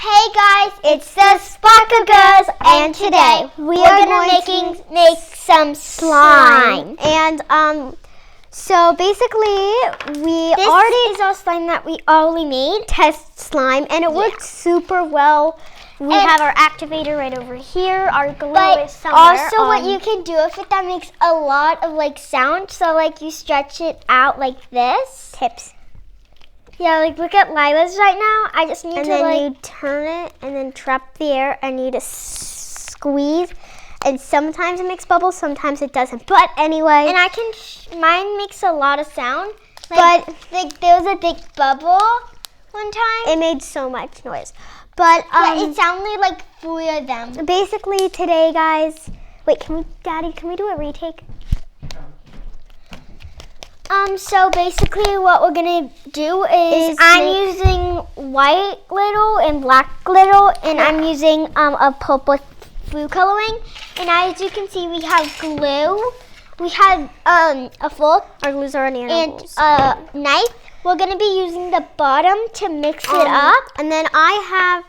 Hey guys, it's the Sparkle Girls, and today we are going to make some slime. And so basically this is our slime that we already made. Test slime, and it worked super well. We have our activator right over here. Our glue is somewhere. Also, what you can do with it that makes a lot of sound. So you stretch it out like this. Tips. Yeah, look at Lila's right now. I just need and to then you turn it and then trap the air and you just squeeze. And sometimes it makes bubbles, sometimes it doesn't. But anyway. And mine makes a lot of sound. But there was a big bubble one time. It made so much noise. But it sounded like 3 of them. Basically today, guys. Wait, Daddy, can we do a retake? So basically what we're gonna do is I'm using white glitter and black glitter, and I'm using a purple food coloring. And as you can see, we have glue. We have a fork. Our glues are on and a knife. We're gonna be using the bottom to mix it up. And then I have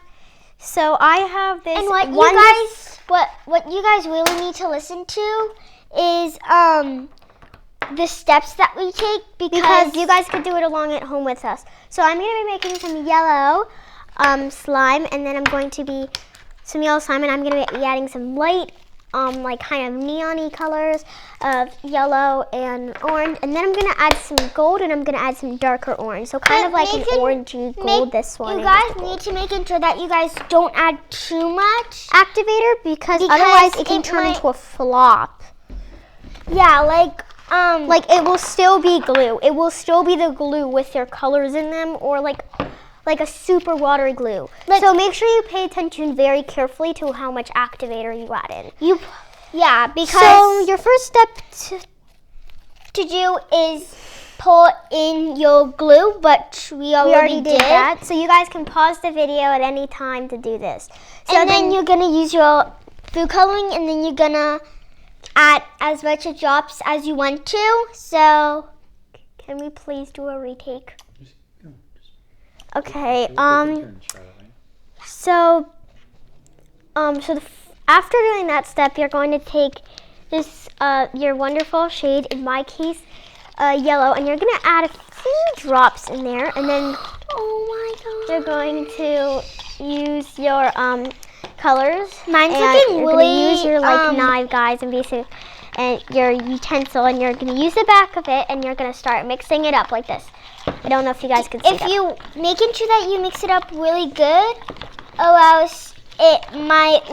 this. And what you guys really need to listen to is the steps that we take because you guys could do it along at home with us. So I'm going to be making some yellow slime, and then I'm going to be some yellow slime, and I'm going to be adding some light, kind of neon-y colors of yellow and orange, and then I'm going to add some gold, and I'm going to add some darker orange. So kind of like an orangey gold. This one. You guys need to make sure that you guys don't add too much activator because otherwise it can turn into a flop. Yeah, it will still be glue. It will still be the glue with your colors in them, or like a super watery glue. So make sure you pay attention very carefully to how much activator you add in. Because so your first step to do is pour in your glue, but we already did that. So you guys can pause the video at any time to do this. So and then you're gonna use your food coloring, and then you're gonna add as much drops as you want to. So can we please do a retake? Okay. After doing that step, you're going to take this your wonderful shade, in my case, yellow, and you're going to add a few drops in there, and then you're going to use your colors. Mine's looking really. You're going to use your knife, guys, and your utensil, and you're going to use the back of it, and you're going to start mixing it up like this. I don't know if you guys can see that. If you making sure that you mix it up really good, or else it might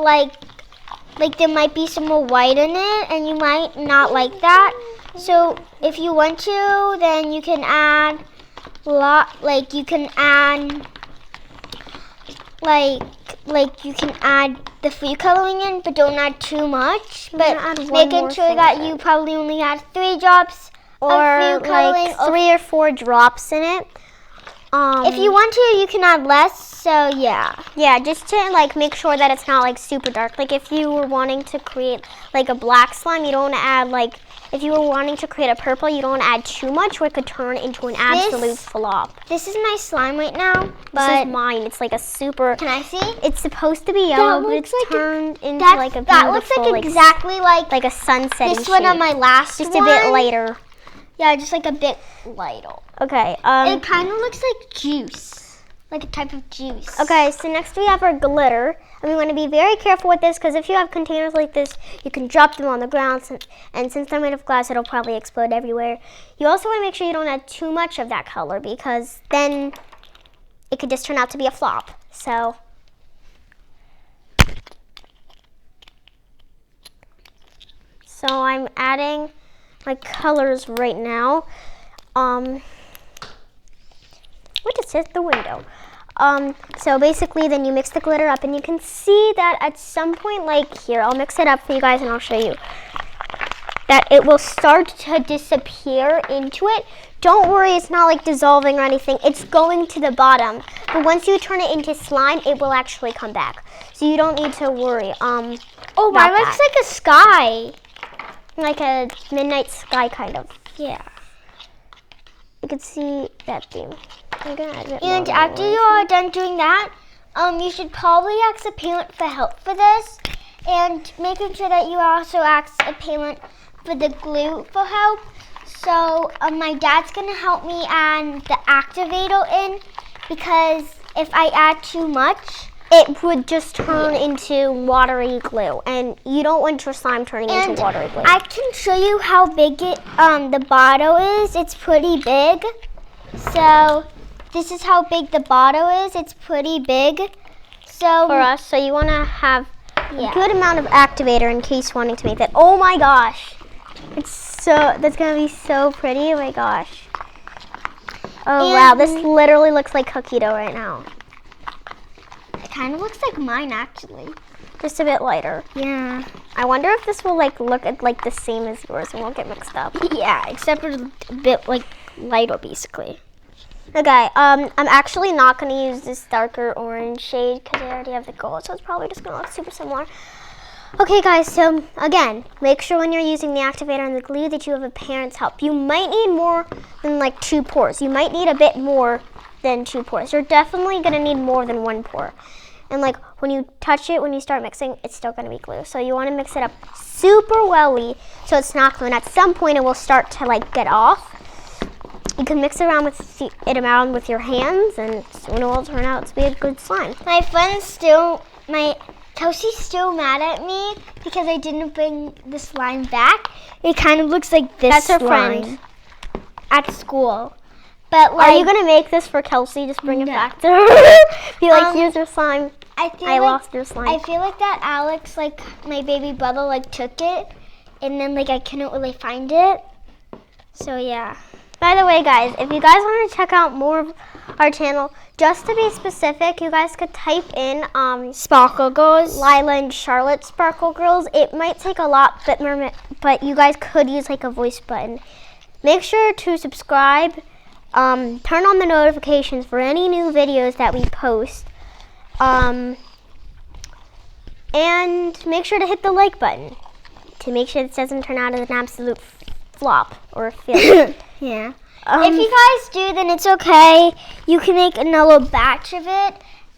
there might be some more white in it, and you might not like that. So if you want to, then you can add you can add the food coloring in, but don't add too much. But making sure that you probably only add 3 drops or of food coloring, 3 or 4 drops in it. If you want to, you can add less. So yeah, just to make sure that it's not super dark. If you were wanting to create a black slime, you don't add if you were wanting to create a purple, you don't add too much, or it could turn into an absolute flop. This is my slime right now, but this is mine. It's a super. Can I see? It's supposed to be yellow, but it's turned into a beautiful. That looks exactly like a sunset. This one on my last just a bit lighter. Yeah, just a bit lighter. Okay. It kind of looks like juice, like a type of juice. Okay, so next we have our glitter. And we want to be very careful with this, because if you have containers like this, you can drop them on the ground, and since they're made of glass, it'll probably explode everywhere. You also want to make sure you don't add too much of that color, because then it could just turn out to be a flop. So I'm adding my colors right now. What just hit the window? So basically, then you mix the glitter up, and you can see that at some point, here, I'll mix it up for you guys, and I'll show you that it will start to disappear into it. Don't worry, it's not dissolving or anything. It's going to the bottom, but once you turn it into slime, it will actually come back. So you don't need to worry. Mine looks like a sky. Like a midnight sky, kind of. Yeah. You can see that theme. And after you are done doing that, you should probably ask a parent for help for this, and making sure that you also ask a parent for the glue for help. So my dad's gonna help me add the activator in, because if I add too much, it would just turn into watery glue, and you don't want your slime turning into watery glue. I can show you how big the bottle is. It's pretty big. So this is how big the bottle is. It's pretty big. So for us, so you want to have a good amount of activator in case wanting to make that. Oh my gosh, that's gonna be so pretty. Oh my gosh. Oh wow, this literally looks like cookie dough right now. It kind of looks like mine actually. Just a bit lighter. Yeah. I wonder if this will look at the same as yours and won't get mixed up. Yeah, except it's a bit lighter basically. Okay, I'm actually not going to use this darker orange shade because I already have the gold, so it's probably just going to look super similar. Okay guys, so again, make sure when you're using the activator and the glue that you have a parent's help. You might need more than 2 pours. You might need a bit more than 2 pours. You're definitely going to need more than 1 pour. And when you touch it, when you start mixing, it's still going to be glue. So you want to mix it up super welly so it's not glue. And at some point it will start to get off. You can mix it around with your hands, and soon it will turn out to be a good slime. My Kelsey's still mad at me because I didn't bring the slime back. It kind of looks like this. That's her slime friend at school. But are you gonna make this for Kelsey? Just bring it back to her. Be here's your slime. I lost your slime. I feel like that Alex, my baby brother, took it, and then I couldn't really find it. So yeah. By the way, guys, if you guys want to check out more of our channel, just to be specific, you guys could type in Sparkle Girls, Lyla and Charlotte Sparkle Girls. It might take a lot, but you guys could use a voice button. Make sure to subscribe. Turn on the notifications for any new videos that we post. And make sure to hit the like button to make sure it doesn't turn out as an absolute flop or a failure. Yeah. If you guys do, then it's okay. You can make another batch of it.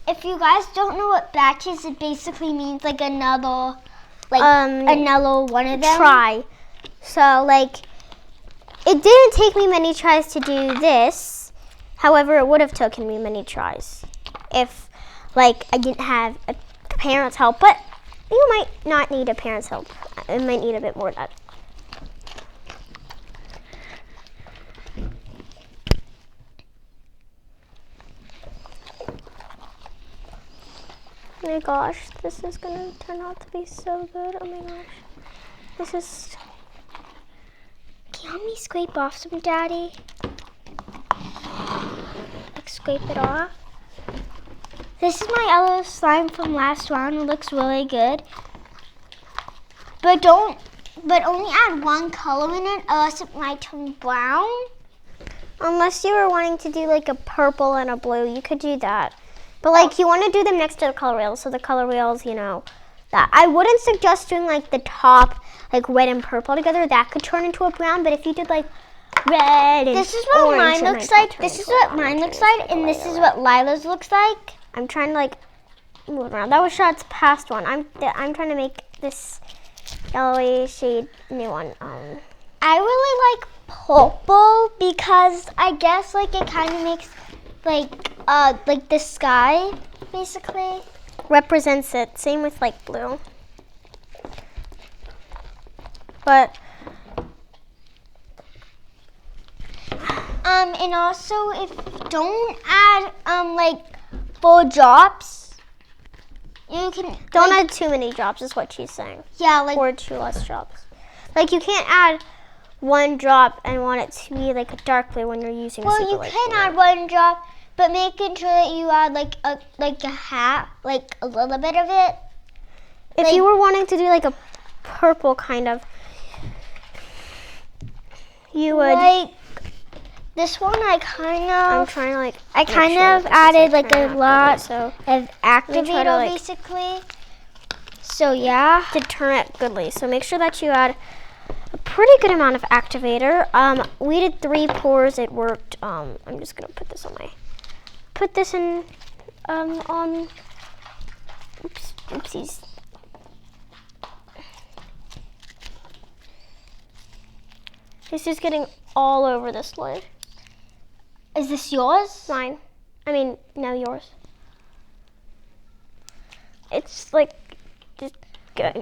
If you guys don't know what batch is, it basically means another one of them. Try. So it didn't take me many tries to do this. However, it would have taken me many tries if I didn't have a parent's help. But you might not need a parent's help. It might need a bit more of that. Oh my gosh, this is gonna turn out to be so good. Oh my gosh. This is... Can you help me scrape off some, Daddy? Scrape it off. This is my other slime from last round. It looks really good. But only add 1 color in it, or else it might turn brown. Unless you were wanting to do a purple and a blue, you could do that. But you want to do them next to the color wheels, so the color wheels, that. I wouldn't suggest doing the top, red and purple together. That could turn into a brown, but if you did red and this is what orange, mine looks like. This is what mine looks like, and this is what Lila's looks like. I'm trying to move around. That was Charlotte's past one. I'm trying to make this yellowy shade new one. I really like purple because I guess it kind of makes the sky basically represents it. Same with blue. But and also if don't add 4 drops. You can don't add too many drops is what she's saying. Yeah, or 2 less drops. You can't add 1 drop and want it to be a dark blue when you're using Well, you can add 1 drop, but making sure that you add a half, a little bit of it. If you were wanting to do a purple kind of, you would this one I kind of I'm trying to I kind of added a lot of activator basically. So yeah, to turn it goodly. So make sure that you add a pretty good amount of activator. We did 3 pours. It worked. I'm just gonna put this in Oopsies. This is getting all over this lid. Is this yours? Mine. I mean, no, yours. It's like just good.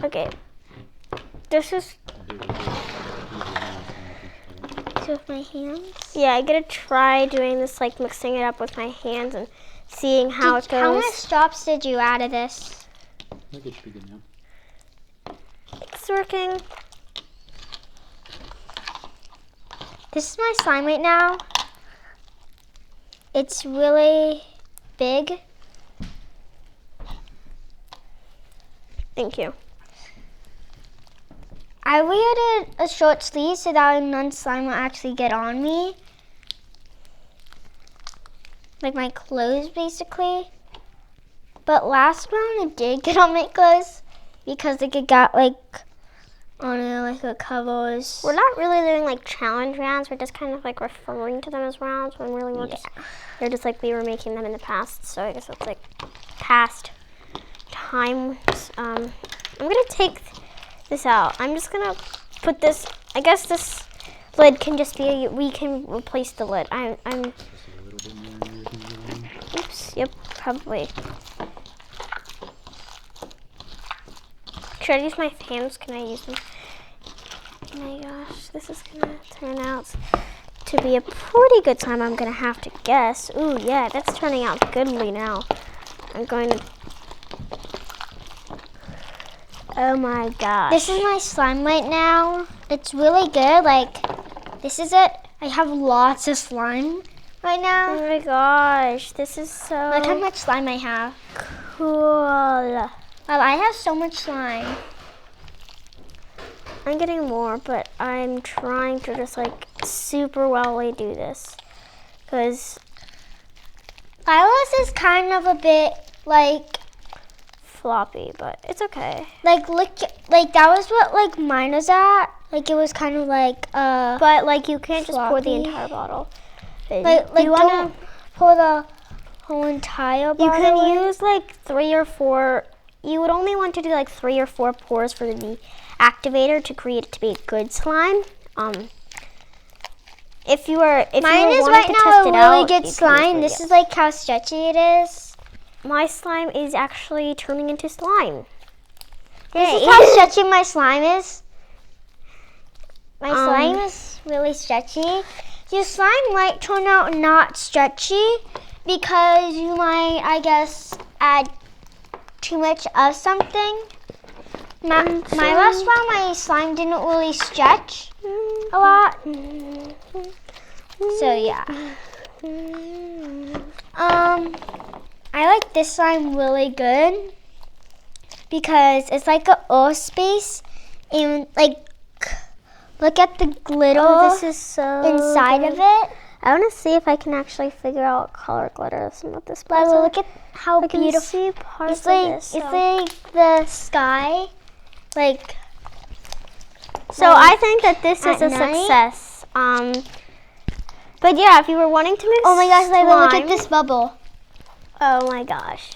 Okay. This is. With my hands? Yeah, I gotta try doing this, like mixing it up with my hands and seeing how it goes. How much drops did you add of this? I think it should be good now. It's working. This is my slime right now. It's really big. Thank you. I weared a short sleeve so that none slime will actually get on me. Like my clothes, basically. But last round it did get on my clothes because like it got like on it, like the covers. We're not really doing like challenge rounds. We're just kind of like referring to them as rounds when really we're just, they're just like we were making them in the past. So I guess it's like past times. I'm gonna take this out. I'm just gonna put this. I guess this lid can just be. We can replace the lid. I'm. Oops. Yep. Probably. Should I use my hands? Can I use them? Oh my gosh, this is gonna turn out to be a pretty good slime. I'm gonna have to guess. Ooh, yeah, that's turning out goodly now. I'm going to. Oh my gosh. This is my slime right now. It's really good. Like, this is it. I have lots of slime right now. Oh my gosh, this is so Look how much slime I have. cool. Wow, I have so much slime. I'm getting more, but I'm trying to just like super wellly do this. Because Lila's is kind of a bit like floppy, but it's okay. look, like that was what like mine was at. Like it was kind of like But like you can't just pour the floppy. entire bottle. like you wanna, don't pour the whole entire you bottle. can in. use like 3 or 4. You would only want to do like 3 or 4 pours for the activator to create it to be a good slime. If you were Mine is wanting right to now test a it really out, good you slime. can use This it, is like how stretchy it is. my slime is actually turning into slime. This is how stretchy my slime is. My slime is really stretchy. Your slime might turn out not stretchy because you might, I guess, add too much of something. My last round, my slime didn't really stretch a lot. So yeah. I like this slime really good because it's like a earth space and like look at the glitter This is so inside good. of it. I want to see if I can actually figure out what color glitter is and what this But is. look at how I can beautiful. see parts It's like of this. it's like the sky, like. So I think that this is at a night? success. But yeah, if you were wanting to mix Oh my gosh, Lyla, look slime- at this bubble. Oh my gosh.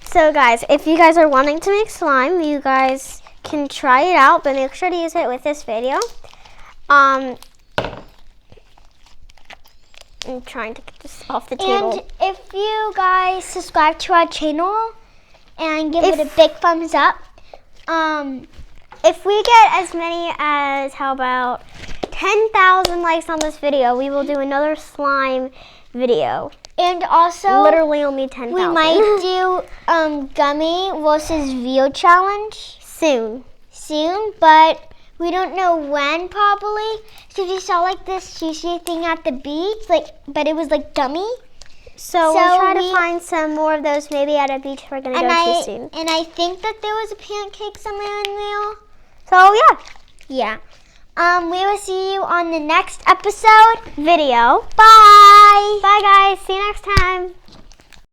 So guys, if you guys are wanting to make slime, you guys can try it out, but make sure to use it with this video. I'm trying to get this off the table. And if you guys subscribe to our channel and give it a big thumbs up, If we get as many as, how about 10,000 likes on this video, we will do another slime video. and also Literally only 10,000. we might do gummy versus veal challenge soon. soon, but we don't know when probably. So we saw like this sushi thing at the beach, but it was like gummy. So we'll try to we- find some more of those maybe at a beach we're going to go to soon. And I think that there was a pancake somewhere in there. So yeah, Yeah. We will see you on the next episode. video. Bye. Bye guys, see you next time.